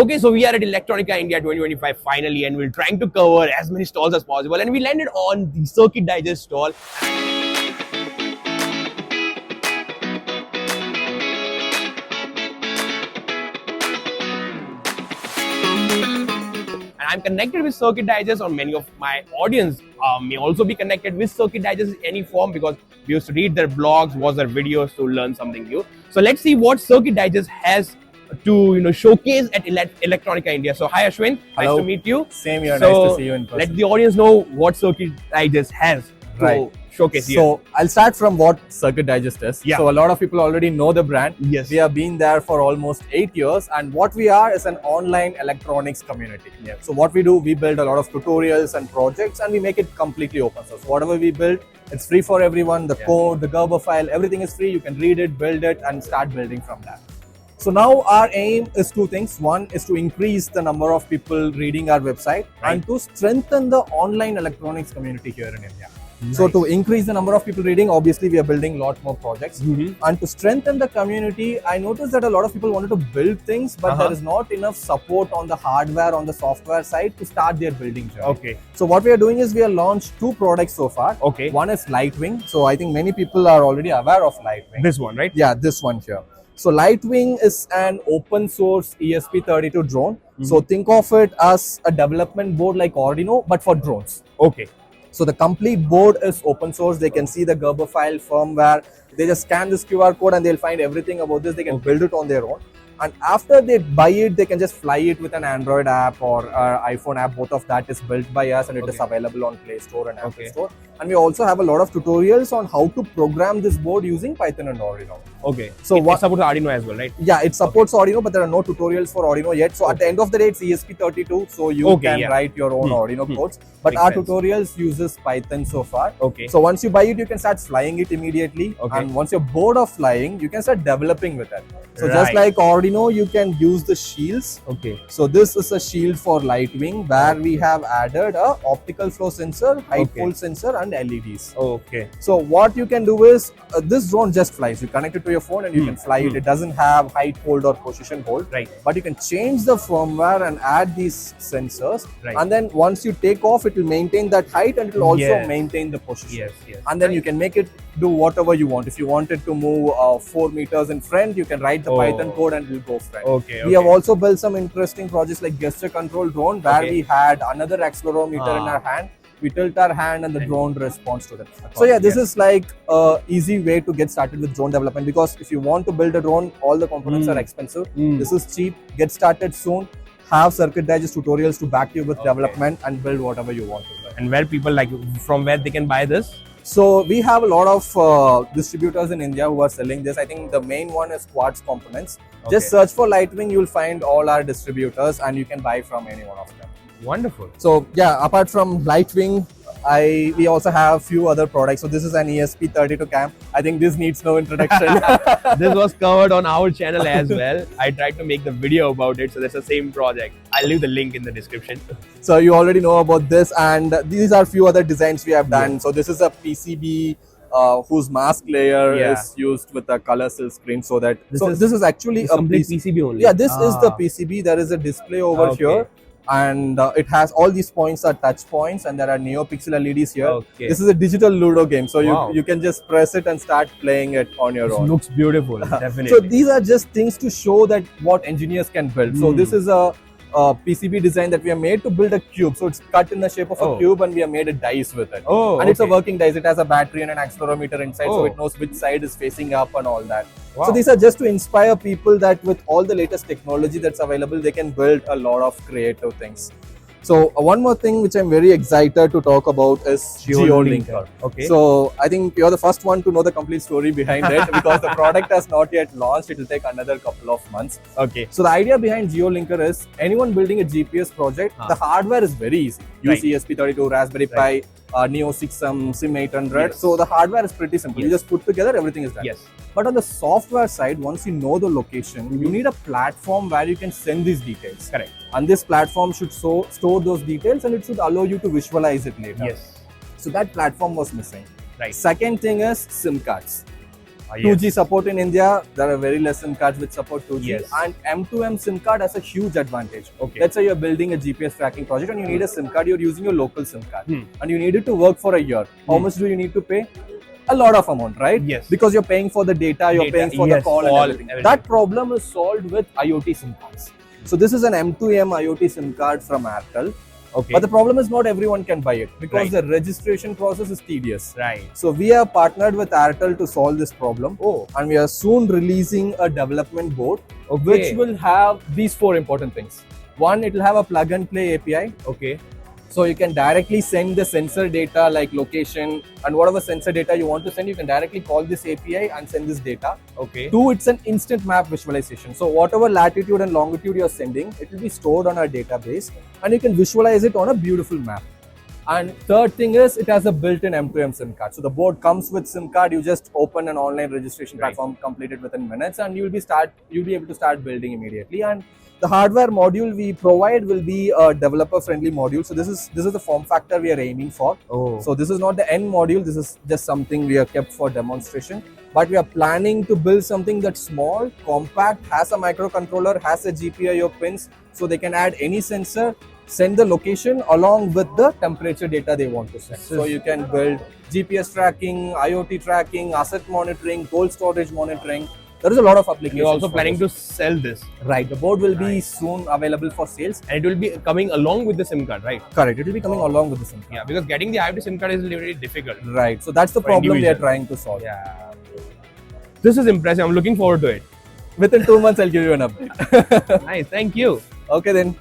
Okay, so we are at Electronica India 2025 finally, and we're trying to cover as many stalls as possible. And we landed on the Circuit Digest stall. And I'm connected with Circuit Digest, or many of my audience may also be connected with Circuit Digest in any form, because we used to read their blogs, watch their videos to learn something new. So let's see what Circuit Digest has to showcase at Electronica India. So hi Ashwin, Hello. nice to meet you. Same here, So nice to see you in person. let the audience know what Circuit Digest has to showcase here. So I'll start from what Circuit Digest is. Yeah. So a lot of people already know the brand. Yes. We have been there for almost 8 years, and what we are is an online electronics community. Yeah. So what we do, we build a lot of tutorials and projects, and we make it completely open source. Whatever we build, it's free for everyone. The code, the Gerber file, everything is free. You can read it, build it, and start building from that. So now our aim is two things. One is to increase the number of people reading our website, and to strengthen the online electronics community here in India. Nice. So to increase the number of people reading, obviously we are building a lot more projects. And to strengthen the community, I noticed that a lot of people wanted to build things, but there is not enough support on the hardware, on the software side to start their building journey. Okay. So what we are doing is we have launched two products so far. Okay. One is Lightwing. So I think many people are already aware of Lightwing. This one, right? Yeah, this one here. So Lightwing is an open source ESP32 drone. So think of it as a development board like Arduino, but for drones. Okay. So the complete board is open source. They can see the Gerber file, firmware. They just scan this QR code and they'll find everything about this. They can build it on their own. And after they buy it, they can just fly it with an Android app or iPhone app. Both of that is built by us, and it is available on Play Store and Apple Store. And we also have a lot of tutorials on how to program this board using Python and Arduino. Okay. So it supports Arduino as well, right? Yeah, it supports Arduino, but there are no tutorials for Arduino yet. So at the end of the day, it's ESP32, so you can write your own Arduino codes. But our tutorials uses Python so far. Okay. So once you buy it, you can start flying it immediately. Okay. And once you're bored of flying, you can start developing with it. So just like Arduino, you can use the shields. Okay. So this is a shield for Lightwing, where we have added a optical flow sensor, height pole sensor, and LEDs. Okay. So what you can do is, this drone just flies. You connect it to your phone and you can fly it. It doesn't have height hold or position hold. Right. But you can change the firmware and add these sensors. Right. And then once you take off, it will maintain that height, and it will also maintain the position. Yes. And then you can make it do whatever you want. If you want it to move 4 meters in front, you can write the Python code and it will go front. Okay. We have also built some interesting projects like gesture control drone, where we had another accelerometer in our hand. We tilt our hand and the drone responds to that. So yeah, this is like a easy way to get started with drone development, because if you want to build a drone, all the components are expensive. This is cheap. Get started soon. Have Circuit Digest tutorials to back you with development, and build whatever you want to build. And where people from where they can buy this? So we have a lot of distributors in India who are selling this. I think the main one is Quartz Components. Just search for Lightwing, you'll find all our distributors, and you can buy from any one of them. Wonderful. So yeah, apart from Lightwing, we also have few other products. So this is an ESP32 cam. I think this needs no introduction. This was covered on our channel as well. I tried to make the video about it, so that's the same project. I'll leave the link in the description. So you already know about this, and these are few other designs we have done. So this is a PCB whose mask layer is used with a color silk screen, so that this is actually a complete PCB only. Yeah, this is the PCB. There is a display over here. And it has all these points are touch points, and there are NeoPixel LEDs here. This is a digital Ludo game, so you can just press it and start playing it on your own. Looks beautiful, definitely. So these are just things to show that what engineers can build. So this is a PCB design that we have made to build a cube. So it's cut in the shape of a cube, and we have made a dice with it. And it's a working dice. It has a battery and an accelerometer inside, so it knows which side is facing up and all that. So these are just to inspire people that with all the latest technology that's available, they can build a lot of creative things. So one more thing which I'm very excited to talk about is GeoLinker. Okay. So I think you're the first one to know the complete story behind it, because the product has not yet launched. It will take another couple of months. Okay. So the idea behind GeoLinker is, anyone building a GPS project, the hardware is very easy. Use ESP32, Raspberry Pi, Neo 6, SIM 800. So the hardware is pretty simple. You just put together, everything is done. But on the software side, once you know the location, you need a platform where you can send these details. Correct. And this platform should store those details, and it should allow you to visualize it later. Yes. So that platform was missing. Right. Second thing is SIM cards. 2G support in India, there are very less SIM cards which support 2G. Yes. And M2M SIM card has a huge advantage. Okay. Let's say you're building a GPS tracking project and you need a SIM card, you're using your local SIM card. And you need it to work for a year. How much do you need to pay? A lot of amount, right? Yes. Because you're paying for the data, you're paying for the call and everything. That problem is solved with IoT SIM cards. So this is an M2M IoT SIM card from Airtel. Okay. But the problem is not everyone can buy it because the registration process is tedious. Right. So we have partnered with Airtel to solve this problem. And we are soon releasing a development board which will have these 4 important things. One, it will have a plug and play API. Okay. So you can directly send the sensor data like location and whatever sensor data you want to send, you can directly call this API and send this data. Okay. 2, it's an instant map visualization. So whatever latitude and longitude you're sending, it will be stored on our database and you can visualize it on a beautiful map. And third thing is it has a built-in M2M SIM card. So the board comes with SIM card. You just open an online registration platform, complete it within minutes, and you'll be able to start building immediately. And the hardware module we provide will be a developer-friendly module. So this is the form factor we are aiming for. So this is not the end module. This is just something we have kept for demonstration. But we are planning to build something that's small, compact, has a microcontroller, has a GPIO pins, so they can add any sensor, send the location along with the temperature data they want to send. So you can build GPS tracking, IoT tracking, asset monitoring, cold storage monitoring. There is a lot of applications. You're also planning to sell this. Right. The board will be soon available for sales. And it will be coming along with the SIM card, right? Correct. It will be coming along with the SIM card. Yeah, because getting the IoT SIM card is really difficult. Right. So that's the problem we are trying to solve. Yeah. This is impressive. I'm looking forward to it. Within 2 months, I'll give you an update. Nice. Thank you. Okay then.